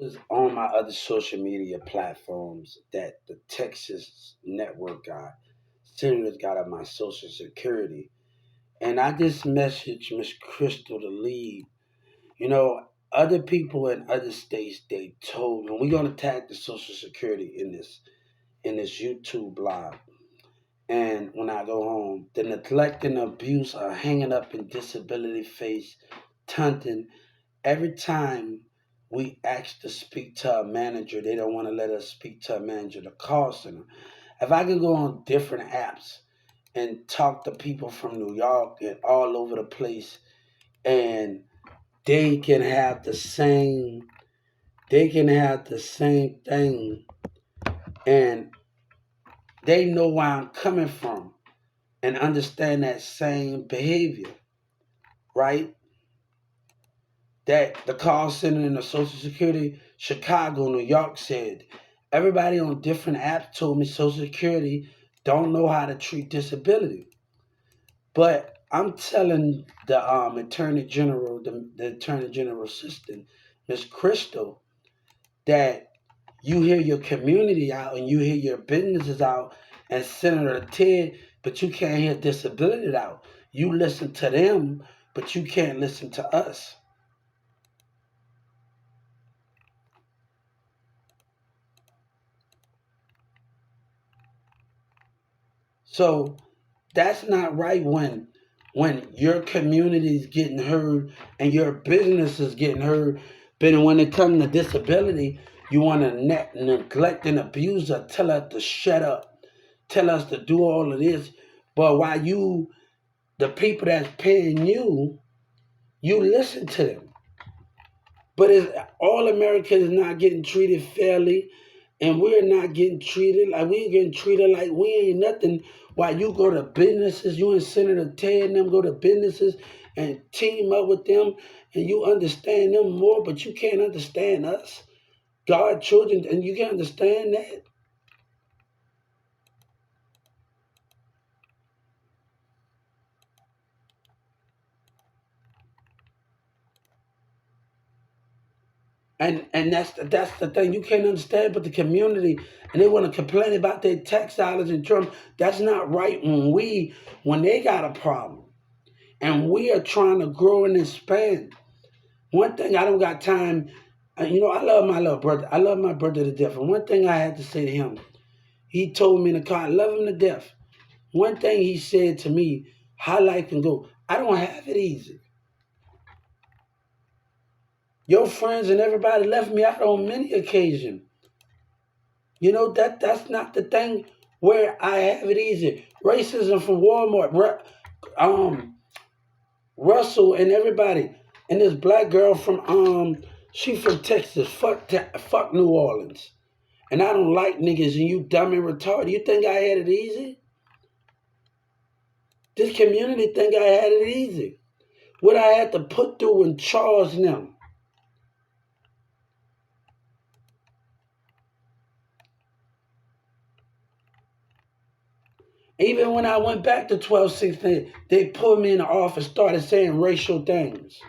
was on my other social media platforms that the Texas network got, senators got of my social security. And I just messaged Miss Crystal to leave. You know, other people in other states they told me we're gonna tag the social security in this YouTube blog. And when I go home, the neglect and abuse are hanging up in disability face, taunting. Every time we ask to speak to a manager, they don't want to let us speak to a manager, the call center. If I could go on different apps and talk to people from New York and all over the place, and they can have the same, they can have the same thing, and they know where I'm coming from and understand that same behavior, right? That the call center and the Social Security, Chicago, New York said. Everybody on different apps told me Social Security don't know how to treat disability. But I'm telling the Attorney General, the Attorney General Assistant, Miss Crystal, that you hear your community out and you hear your businesses out and Senator Ted, but you can't hear disability out. You listen to them, but you can't listen to us. So that's not right when your community is getting heard and your business is getting heard. But when it comes to disability, you want to neglect and abuse us, tell us to shut up, tell us to do all of this. But while the people that's paying you, you listen to them. But all Americans not getting treated fairly, and we're not getting treated like we're getting treated like we ain't nothing. While you go to businesses, you and Senator Ted and them go to businesses and team up with them, and you understand them more, but you can't understand us, God children, and you can't understand that. And that's the thing you can't understand, but the community and they want to complain about their tax dollars and Trump. That's not right when they got a problem and we are trying to grow and expand. One thing I don't got time. I love my little brother. I love my brother to death. And one thing I had to say to him, he told me in the car, I love him to death. One thing he said to me, how life can go. I don't have it easy. Your friends and everybody left me out on many occasions. That's not the thing where I have it easy. Racism from Walmart, um, Russell and everybody, and this black girl from she from Texas. Fuck New Orleans, and I don't like niggas. And you dumb and retarded. You think I had it easy? This community think I had it easy. What I had to put through and charge them. Even when I went back to 1216, they put me in the office, started saying racial things.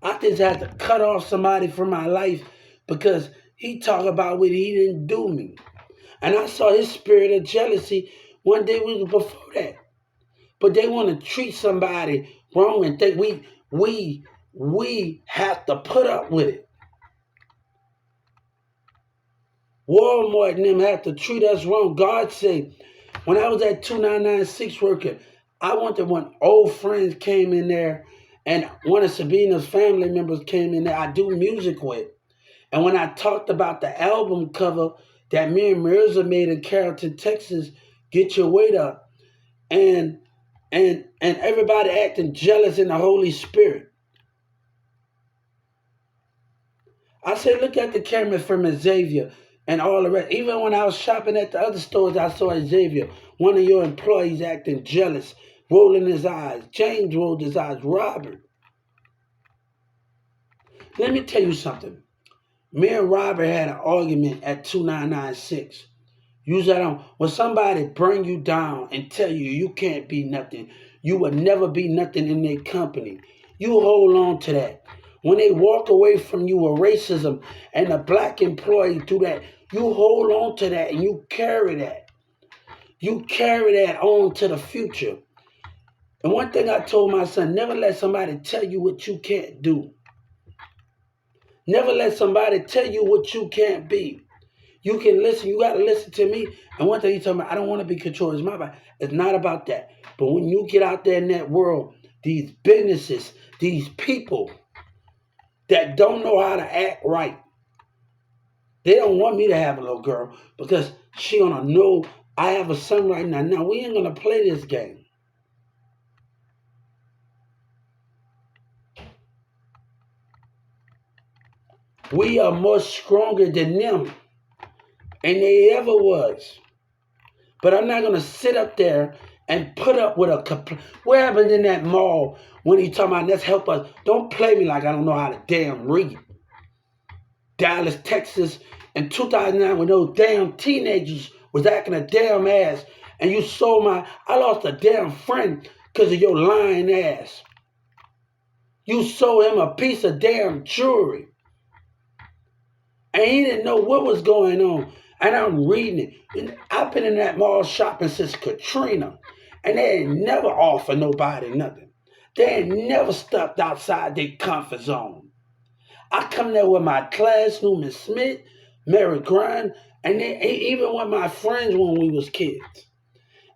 I just had to cut off somebody from my life because he talked about what he didn't do me. And I saw his spirit of jealousy one day was before that. But they want to treat somebody wrong and think we have to put up with it. Walmart and them have to treat us wrong. God said, when I was at 2996 working, I wanted when old friends came in there and one of Sabina's family members came in there I do music with. And when I talked about the album cover that me and Mirza made in Carrollton, Texas, Get Your Weight Up, and and everybody acting jealous in the Holy Spirit. I said, look at the camera from Xavier and all the rest. Even when I was shopping at the other stores, I saw Xavier, one of your employees acting jealous, rolling his eyes. James rolled his eyes. Robert. Let me tell you something. Me and Robert had an argument at 2996. Use that on when somebody bring you down and tell you you can't be nothing, you will never be nothing in their company. You hold on to that. When they walk away from you with racism and a black employee do that, you hold on to that and you carry that. You carry that on to the future. And one thing I told my son, never let somebody tell you what you can't do. Never let somebody tell you what you can't be. You can listen. You got to listen to me. And one thing he told me, I don't want to be controlled. It's my body. It's not about that. But when you get out there in that world, these businesses, these people that don't know how to act right, they don't want me to have a little girl because she gonna know I have a son right now. Now we ain't gonna play this game. We are more stronger than them, and they ever was. But I'm not gonna sit up there and put up with a what happened in that mall when he talking about let's help us. Don't play me like I don't know how to damn read. Dallas, Texas in 2009 when those damn teenagers was acting a damn ass and you sold I lost a damn friend because of your lying ass. You sold him a piece of damn jewelry. And he didn't know what was going on. And I'm reading it. I've been in that mall shopping since Katrina. And they ain't never offered nobody nothing. They ain't never stepped outside their comfort zone. I come there with my class, Newman Smith, Mary Grind, and even with my friends when we was kids.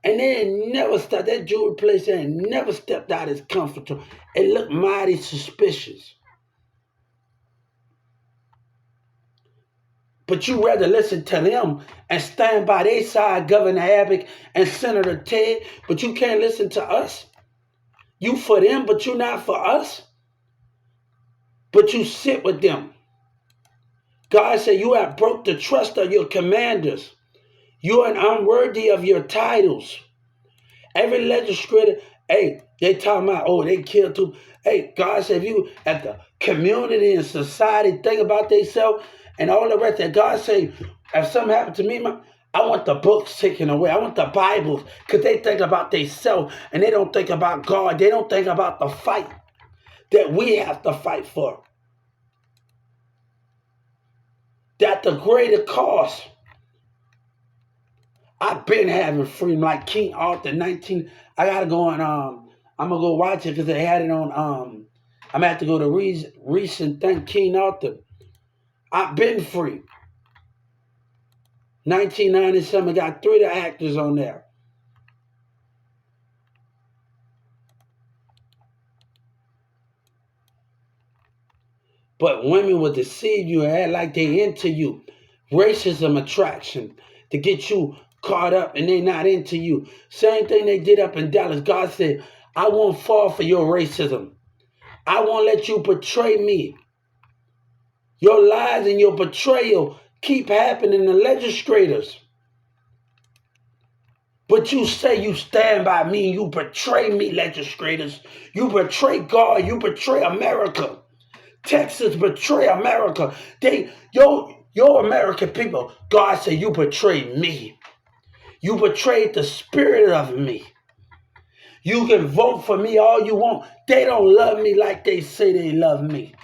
And they ain't never stepped, that jewelry place ain't never stepped out its comfort zone. It looked mighty suspicious. But you rather listen to them and stand by their side, Governor Abbott and Senator Ted, but you can't listen to us. You for them, but you not for us. But you sit with them. God said you have broke the trust of your commanders. You are unworthy of your titles. Every legislator, hey, they talking about, oh, they killed too. Hey, God said if you at the community and society think about themselves and all the rest that God said, if something happened to me, I want the books taken away. I want the Bibles because they think about themselves and they don't think about God. They don't think about the fight that we have to fight for. That the greater cause. I've been having freedom like King Arthur 19. I gotta go on. I'm gonna go watch it because they had it on. I'm gonna have to go to recent thing King Arthur. I've been free. 1997 got 3 of the actors on there. But women will deceive you and act like they into you. Racism attraction to get you caught up and they not into you. Same thing they did up in Dallas. God said, I won't fall for your racism. I won't let you betray me. Your lies and your betrayal keep happening to legislators. But you say you stand by me and you betray me, legislators. You betray God. You betray America. Texas betray America. Your American people, God said you betrayed me. You betrayed the spirit of me. You can vote for me all you want. They don't love me like they say they love me.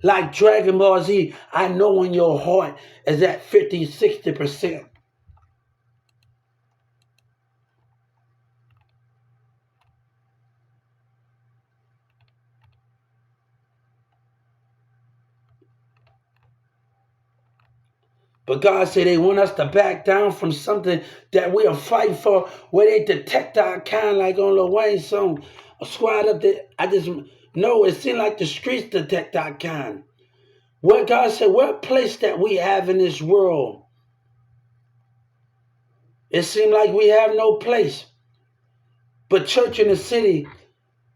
Like Dragon Ball Z, I know when your heart is at 50, 60%. But God said they want us to back down from something that we are fighting for, where they detect our kind, like on Lil Wayne's song, a squad up there. I just know it seemed like the streets detect our kind. What God said, what place that we have in this world? It seemed like we have no place. But church in the city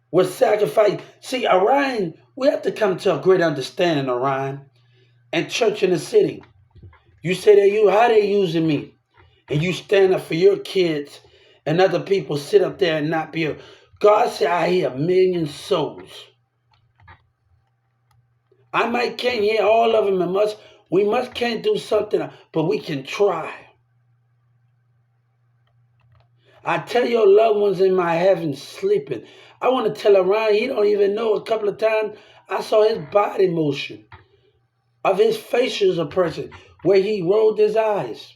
was sacrificed. See, Orion, we have to come to a great understanding, Orion, and church in the city. You say that how they using me, and you stand up for your kids, and other people sit up there and not be. God said, I hear 1 million souls. I might can't hear all of them, and we can't do something, but we can try. I tell your loved ones in my heaven sleeping. I want to tell Orion, he don't even know. A couple of times I saw his body motion of his facial expression where he rolled his eyes.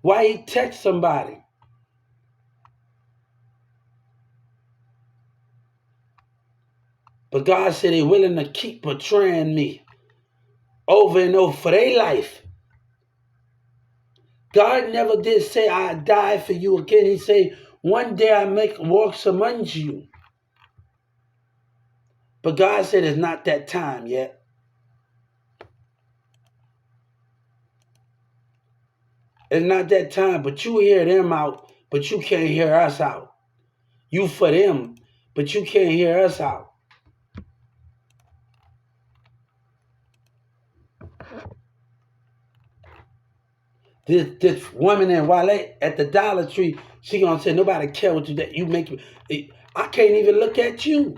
Why he text somebody. But God said He's willing to keep betraying me over and over for their life. God never did say, I die for you again. He said, one day I make walks among you. But God said it's not that time yet. It's not that time, but you hear them out, but you can't hear us out. You for them, but you can't hear us out. This woman in Wale at the Dollar Tree, she gonna say nobody care what you that you make. I can't even look at you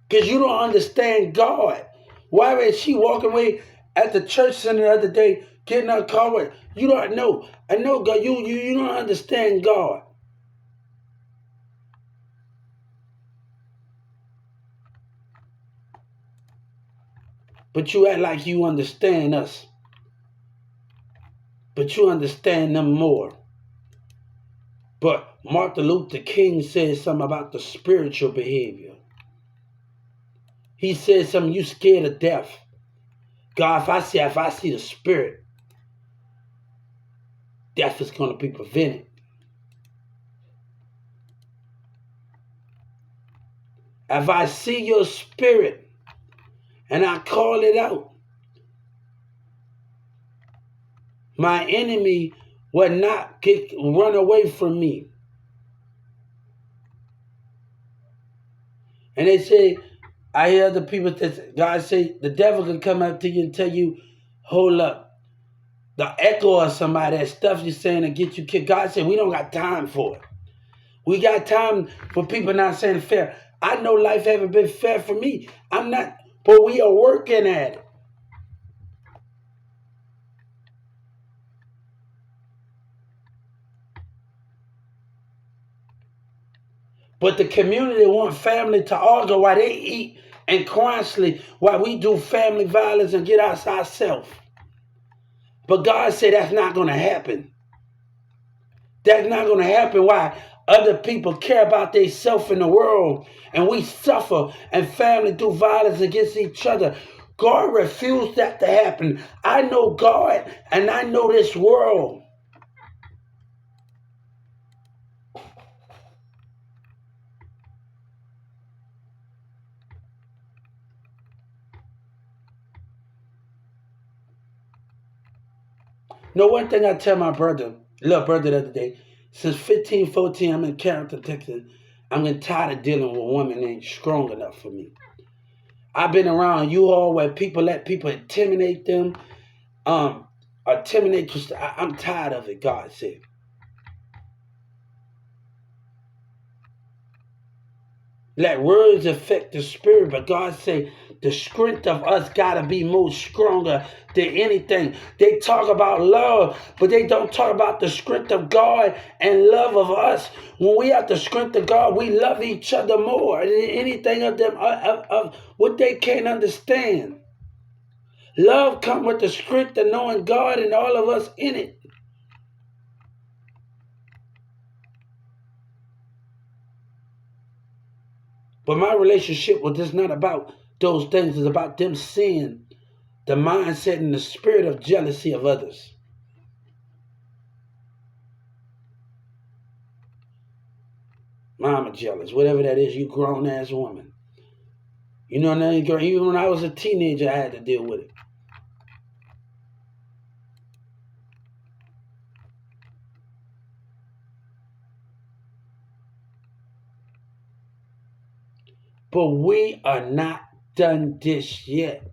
because you don't understand God. Why is she walking away at the church center the other day, getting her car with? You don't know. I know God. You don't understand God. But you act like you understand us. But you understand them more. But Martin Luther King said something about the spiritual behavior. He said something, you scared of death. God, if I see the spirit, death is going to be prevented. If I see your spirit and I call it out, my enemy will not run away from me. And they say, I hear other people that God say the devil can come up to you and tell you, hold up. The echo of somebody, that stuff you're saying to get you kicked. God said we don't got time for it. We got time for people not saying fair. I know life haven't been fair for me. I'm not, but we are working at it. But the community want family to argue while they eat and constantly while we do family violence and get us ourselves. But God said that's not going to happen. That's not going to happen. Why? Other people care about themselves in the world and we suffer and family do violence against each other. God refused that to happen. I know God and I know this world. No, one thing I tell my little brother the other day, since 15, 14, I'm in Carrollton, Texas, I'm getting tired of dealing with women that ain't strong enough for me. I've been around you all where people let people intimidate them, intimidate you. I'm tired of it, God said. Let words affect the spirit, but God say the strength of us gotta be more stronger than anything. They talk about love, but they don't talk about the strength of God and love of us. When we have the strength of God, we love each other more than anything of them of what they can't understand. Love comes with the strength of knowing God and all of us in it. But my relationship was just not about those things. It's about them seeing the mindset and the spirit of jealousy of others. Mama jealous, whatever that is, you grown ass woman. You know what I mean, girl? Even when I was a teenager, I had to deal with it. But we are not done this yet.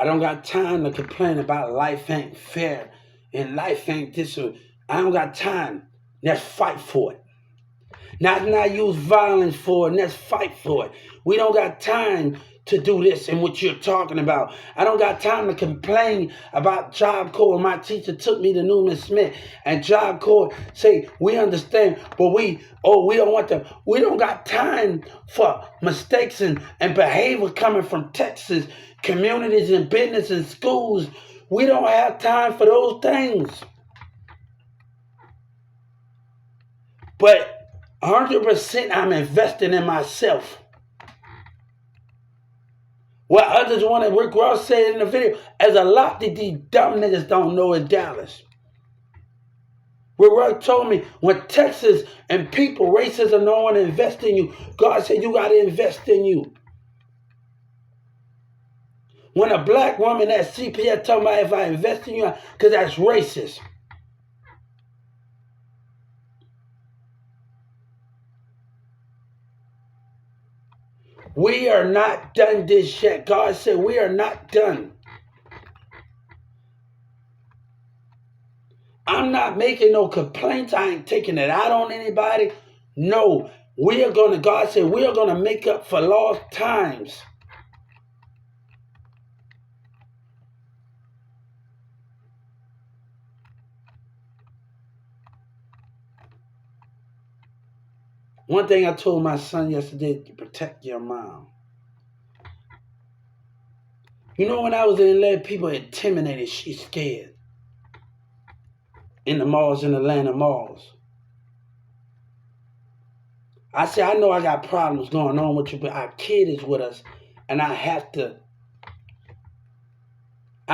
I don't got time to complain about life ain't fair and life ain't this. I don't got time. Let's fight for it. Not use violence for it. Let's fight for it. We don't got time to do this and what you're talking about. I don't got time to complain about Job Corps. My teacher took me to Newman Smith and Job Corps say, we understand, but we don't got time for mistakes and behavior coming from Texas, communities and business and schools. We don't have time for those things. But 100% I'm investing in myself. What others want to, Rick Ross said in the video, as a lot that these dumb niggas don't know in Dallas. Rick Ross told me, when Texas and people, racism, don't want to invest in you, God said you got to invest in you. When a black woman at CPS told me if I invest in you, because that's racist. We are not done this yet. God said we are not done. I'm not making no complaints. I ain't taking it out on anybody. No, God said we are going to make up for lost times. One thing I told my son yesterday, to protect your mom. You know, when I was in LA, people intimidated, she's scared. In the malls, in Atlanta malls. I said, I know I got problems going on with you, but our kid is with us, and I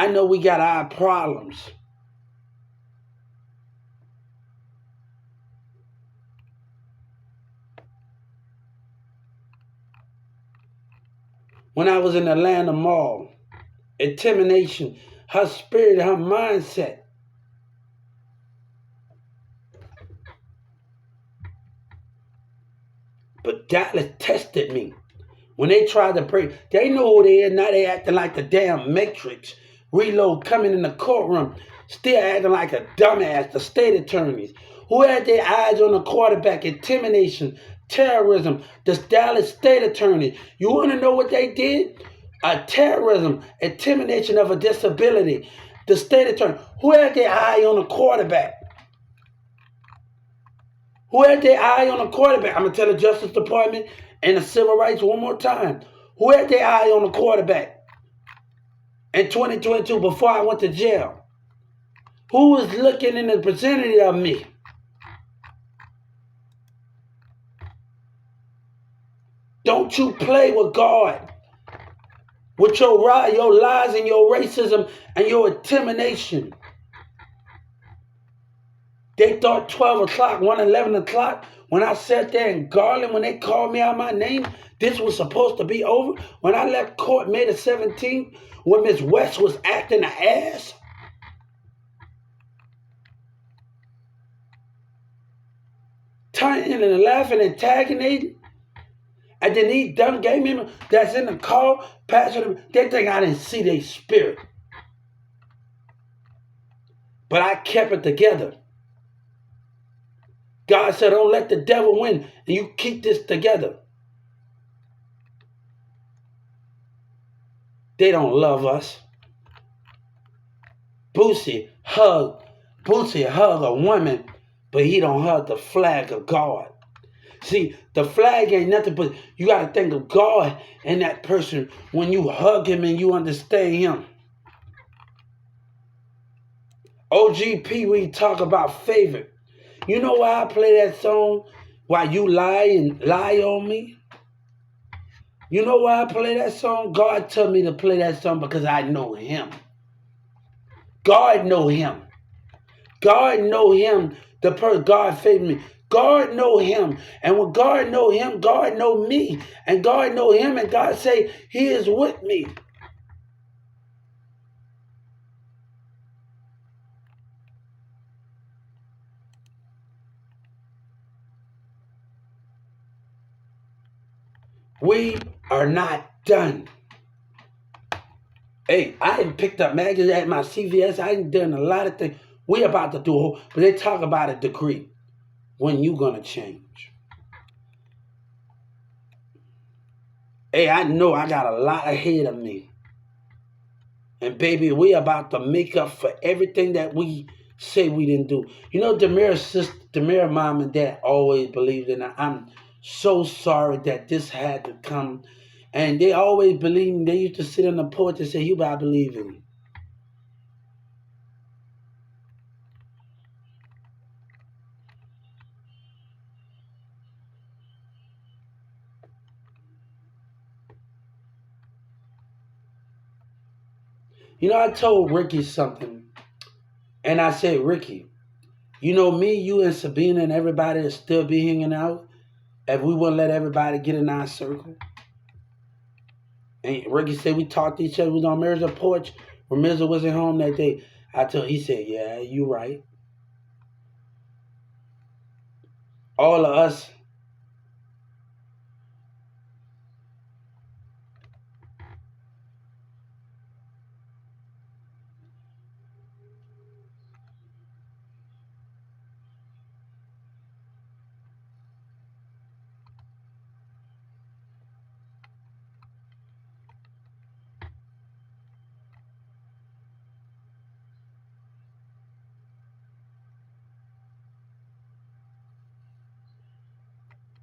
know we got our problems. When I was in Atlanta mall, intimidation, her spirit, her mindset. But Dallas tested me. When they tried to pray, they know who they are. Now they acting like the damn Matrix. Reload coming in the courtroom, still acting like a dumbass, the state attorneys. Who had their eyes on the quarterback? Intimidation, terrorism, the Dallas state attorney. You want to know what they did? Terrorism, intimidation of a disability. The state attorney. Who had their eye on the quarterback? Who had their eye on the quarterback? I'm going to tell the Justice Department and the Civil Rights one more time. Who had their eye on the quarterback in 2022 before I went to jail? Who was looking in the vicinity of me? Don't you play with God. With your lies and your racism and your intimidation. They thought 12 o'clock, 11 o'clock, when I sat there in Garland, when they called me out my name, this was supposed to be over. When I left court May the 17th, when Miss West was acting an ass. Turning and laughing and tagging it. And then these dumb gay men that's in the car, passing them, they think I didn't see their spirit. But I kept it together. God said, don't let the devil win, and you keep this together. They don't love us. Boosie hug a woman, but he don't hug the flag of God. See, the flag ain't nothing but you got to think of God and that person when you hug him and you understand him. OGP, we talk about favorite. You know why I play that song? Why you lie on me? You know why I play that song? God told me to play that song because I know him. God know him. God know him. The person God favored me. God know him. And when God know him, God know me. And God know him and God say he is with me. We are not done. Hey, I ain't picked up magazines at my CVS. I ain't done a lot of things. We about to do, but they talk about a decree. When you gonna change? Hey, I know I got a lot ahead of me. And baby, we about to make up for everything that we say we didn't do. You know, Demira's sister, Demira's mom and dad always believed in it. I'm so sorry that this had to come. And they always believed, they used to sit on the porch and say, you better believe in me. You know, I told Ricky something. And I said, Ricky, you know me, you and Sabina and everybody will still be hanging out if we wouldn't let everybody get in our circle. And Ricky said we talked to each other. We was on Mirza's porch when Mirza wasn't home that day. He said, yeah, you right. All of us,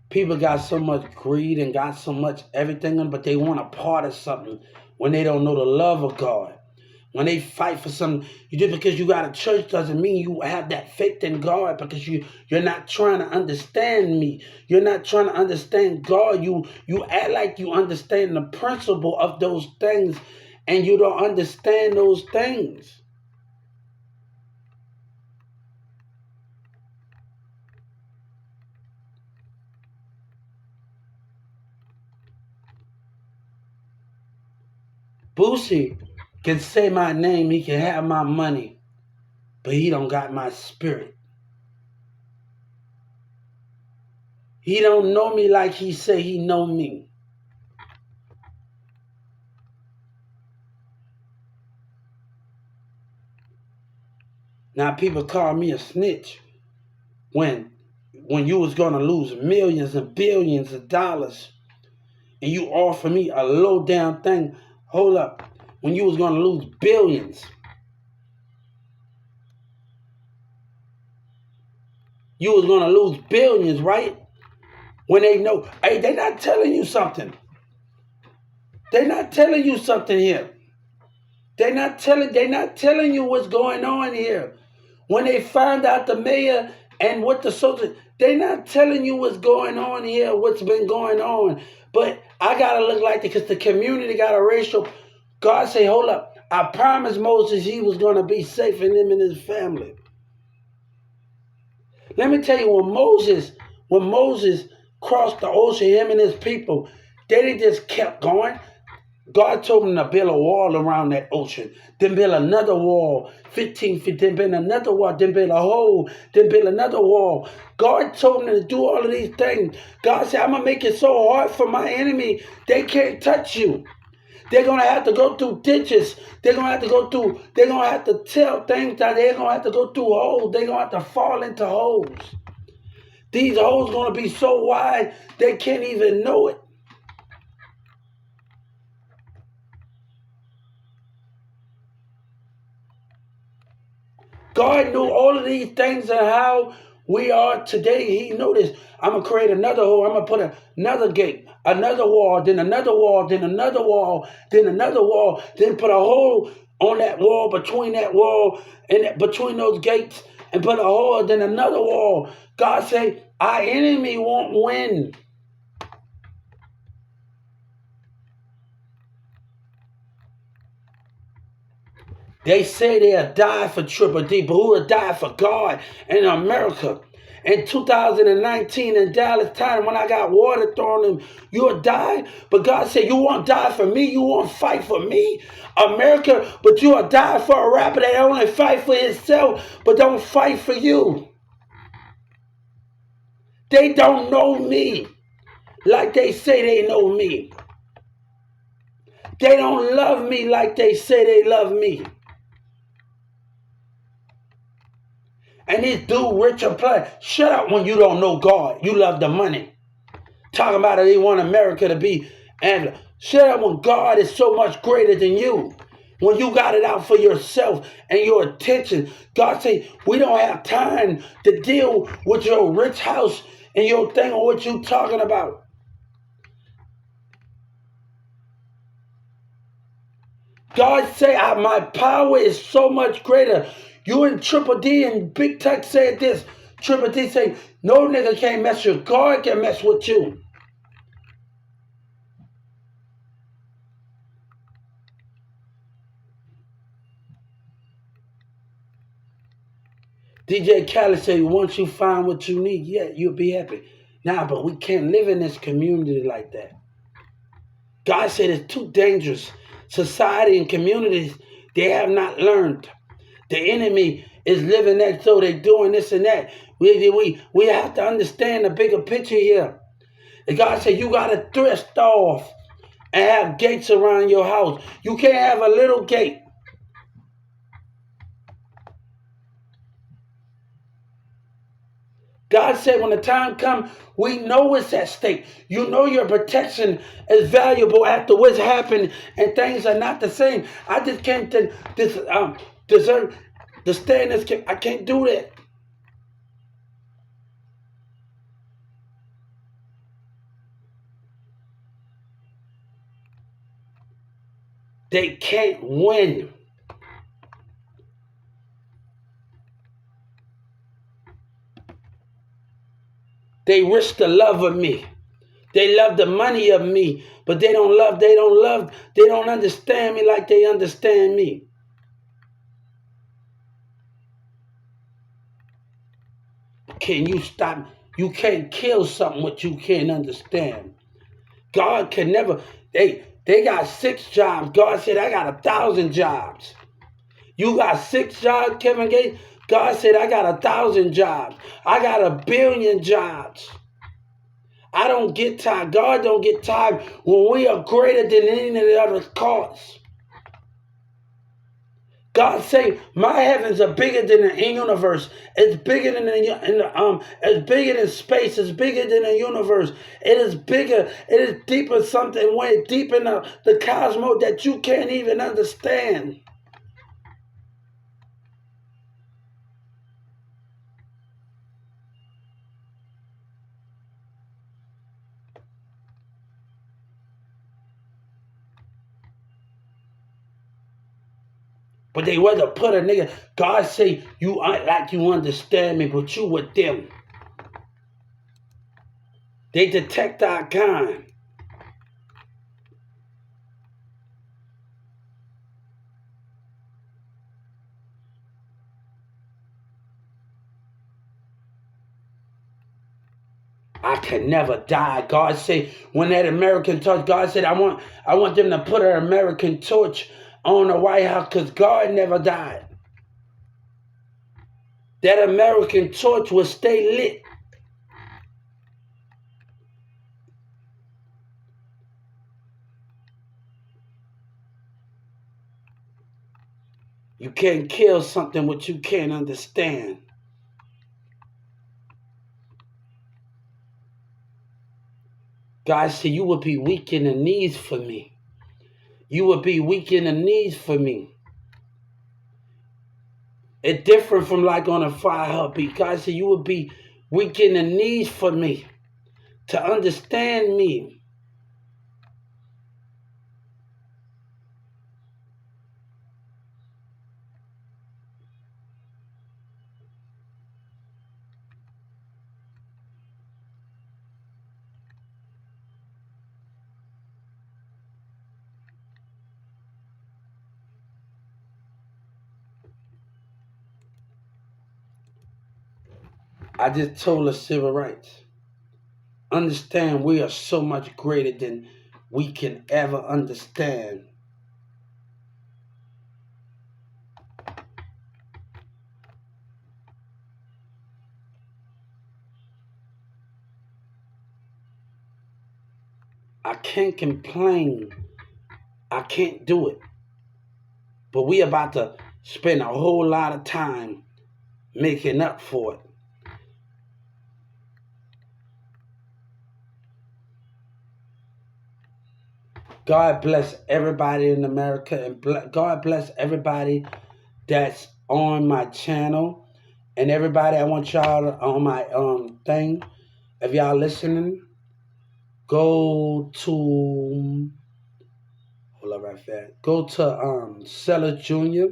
people got so much greed and got so much everything, but they want a part of something when they don't know the love of God. When they fight for something, you just because you got a church doesn't mean you have that faith in God, because you're not trying to understand me. You're not trying to understand God. You act like you understand the principle of those things, and you don't understand those things. Boosie can say my name, he can have my money, but he don't got my spirit. He don't know me like he say he know me. Now people call me a snitch when you was gonna lose millions and billions of dollars and you offer me a low down thing. Hold up. When you was gonna lose billions. You was gonna lose billions, right? When they know, hey, they not telling you something. They not telling you something here. They not telling you what's going on here. When they find out the mayor and what the social, they not telling you what's going on here, what's been going on. But I gotta look like that because the community got a racial. God say, hold up. I promised Moses he was gonna be safe in him and his family. Let me tell you, when Moses crossed the ocean, him and his people, they didn't just kept going. God told him to build a wall around that ocean, then build another wall, 15 feet, then build another wall, then build a hole, then build another wall. God told him to do all of these things. God said, I'm going to make it so hard for my enemy, they can't touch you. They're going to have to go through ditches. They're going to have to tell things that they're going to have to go through holes. They're going to have to fall into holes. These holes going to be so wide, they can't even know it. God knew all of these things and how we are today. He knew this. I'm going to create another hole. I'm going to put another gate, another wall, then another wall, then another wall, then another wall, then put a hole on that wall, between that wall and between those gates, and put a hole, then another wall. God say, our enemy won't win. They say they'll die for Triple D, but who will die for God in America? In 2019 in Dallas time, when I got water thrown on him, you'll die. But God said, you won't die for me. You won't fight for me, America, but you'll die for a rapper that only fight for himself, but don't fight for you. They don't know me like they say they know me. They don't love me like they say they love me. And this dude, Richard Platt, shut up when you don't know God. You love the money. Talking about it, they want America to be. And shut up when God is so much greater than you. When you got it out for yourself and your attention. God say, we don't have time to deal with your rich house and your thing or what you talking about. God say, my power is so much greater. You and Triple D and Big Tech said this. Triple D say, no nigga can't mess with you. God can mess with you. DJ Khaled say, once you find what you need, yeah, you'll be happy. Nah, but we can't live in this community like that. God said it's too dangerous. Society and communities, they have not learned. The enemy is living next door. They're doing this and that. We have to understand the bigger picture here. And God said you got to thrift off and have gates around your house. You can't have a little gate. God said when the time comes, we know it's at stake. You know your protection is valuable after what's happened and things are not the same. I just can't deserve to stay in this. I can't do that. They can't win. They risk the love of me. They love the money of me, but they don't understand me like they understand me. Can you stop? You can't kill something what you can't understand. God can never, they got 6 jobs. God said, I got 1,000 jobs. You got 6 jobs, Kevin Gates? God said, I got 1,000 jobs. I got 1,000,000,000 jobs. I don't get tired. God don't get tired when we are greater than any of the other cause. God say, my heavens are bigger than the universe. It's bigger than it's bigger than space. It's bigger than the universe. It is bigger. It is deeper. Something way deep in the cosmos that you can't even understand. But they rather put a nigga. God say, you aren't like you understand me, but you with them. They detect our kind. I can never die. God said, when that American torch, God said, I want them to put an American torch on the White House because God never died. That American torch will stay lit. You can't kill something which you can't understand. God said, you will be weak in the knees for me. You will be weak in the knees for me. It's different from like on a fire heartbeat. God said, you will be weak in the knees for me to understand me. I just told her civil rights. Understand we are so much greater than we can ever understand. I can't complain. I I can't do it. But we about to spend a whole lot of time making up for it. God bless everybody in America, and God bless everybody that's on my channel, and everybody. I want y'all on my thing. If y'all listening, go to hold up right fast. Go to Sellers Junior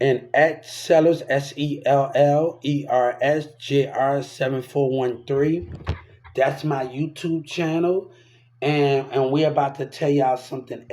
and at Sellers SELLERSJR7413. That's my YouTube channel, and we're about to tell y'all something else.